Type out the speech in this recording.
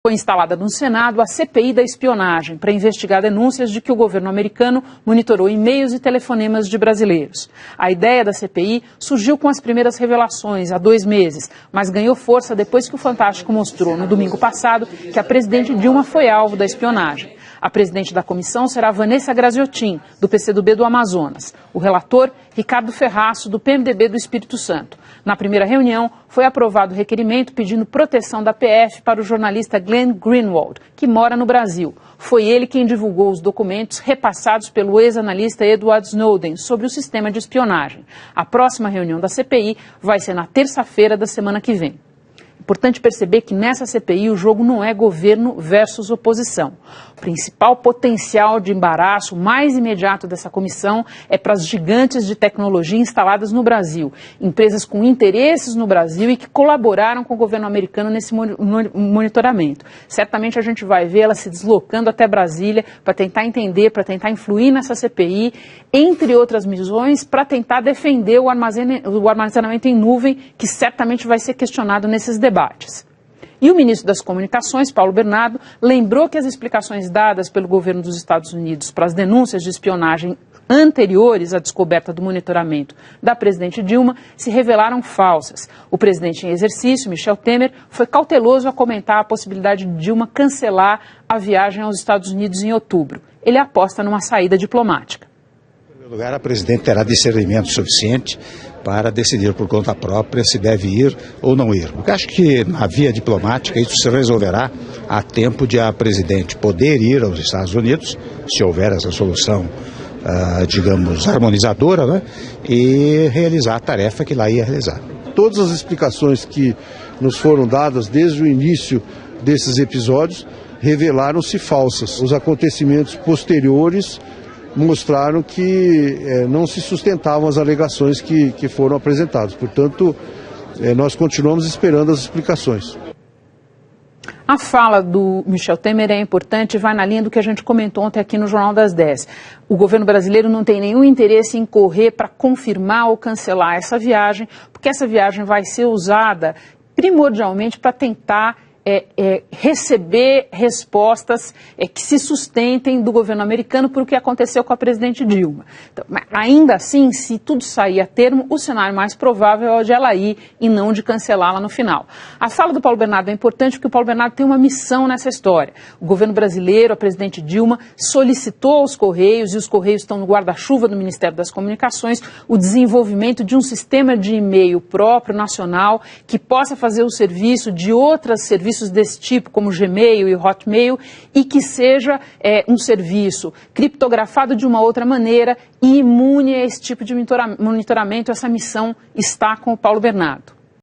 Foi instalada no Senado a CPI da espionagem para investigar denúncias de que o governo americano monitorou e-mails e telefonemas de brasileiros. A ideia da CPI surgiu com as primeiras revelações há 2 meses, mas ganhou força depois que o Fantástico mostrou no domingo passado que a presidente Dilma foi alvo da espionagem. A presidente da comissão será Vanessa Graziotin, do PCdoB do Amazonas. O relator, Ricardo Ferraço, do PMDB do Espírito Santo. Na primeira reunião, foi aprovado o requerimento pedindo proteção da PF para o jornalista Glenn Greenwald, que mora no Brasil. Foi ele quem divulgou os documentos repassados pelo ex-analista Edward Snowden sobre o sistema de espionagem. A próxima reunião da CPI vai ser na terça-feira da semana que vem. Importante perceber que nessa CPI o jogo não é governo versus oposição. O principal potencial de embaraço mais imediato dessa comissão é para as gigantes de tecnologia instaladas no Brasil, empresas com interesses no Brasil e que colaboraram com o governo americano nesse monitoramento. Certamente a gente vai ver elas se deslocando até Brasília para tentar entender, para tentar influir nessa CPI, entre outras missões, para tentar defender o armazenamento em nuvem, que certamente vai ser questionado nesses debates. E o ministro das Comunicações, Paulo Bernardo, lembrou que as explicações dadas pelo governo dos Estados Unidos para as denúncias de espionagem anteriores à descoberta do monitoramento da presidente Dilma se revelaram falsas. O presidente em exercício, Michel Temer, foi cauteloso a comentar a possibilidade de Dilma cancelar a viagem aos Estados Unidos em outubro. Ele aposta numa saída diplomática. Em primeiro lugar, a presidente terá discernimento suficiente para decidir por conta própria se deve ir ou não ir. Eu acho que na via diplomática isso se resolverá a tempo de a presidente poder ir aos Estados Unidos, se houver essa solução, digamos, harmonizadora, né, e realizar a tarefa que lá ia realizar. Todas as explicações que nos foram dadas desde o início desses episódios revelaram-se falsas. Os acontecimentos posteriores mostraram que não se sustentavam as alegações que foram apresentadas. Portanto, nós continuamos esperando as explicações. A fala do Michel Temer é importante e vai na linha do que a gente comentou ontem aqui no Jornal das 10. O governo brasileiro não tem nenhum interesse em correr para confirmar ou cancelar essa viagem, porque essa viagem vai ser usada primordialmente para tentar receber respostas que se sustentem do governo americano por o que aconteceu com a presidente Dilma. Então, ainda assim, se tudo sair a termo, o cenário mais provável é o de ela ir e não de cancelá-la no final. A fala do Paulo Bernardo é importante porque o Paulo Bernardo tem uma missão nessa história. O governo brasileiro, a presidente Dilma, solicitou aos Correios, e os Correios estão no guarda-chuva do Ministério das Comunicações, o desenvolvimento de um sistema de e-mail próprio, nacional, que possa fazer o serviço de outros serviços desse tipo, como Gmail e Hotmail, e que seja um serviço criptografado de uma outra maneira e imune a esse tipo de monitoramento. Essa missão está com o Paulo Bernardo.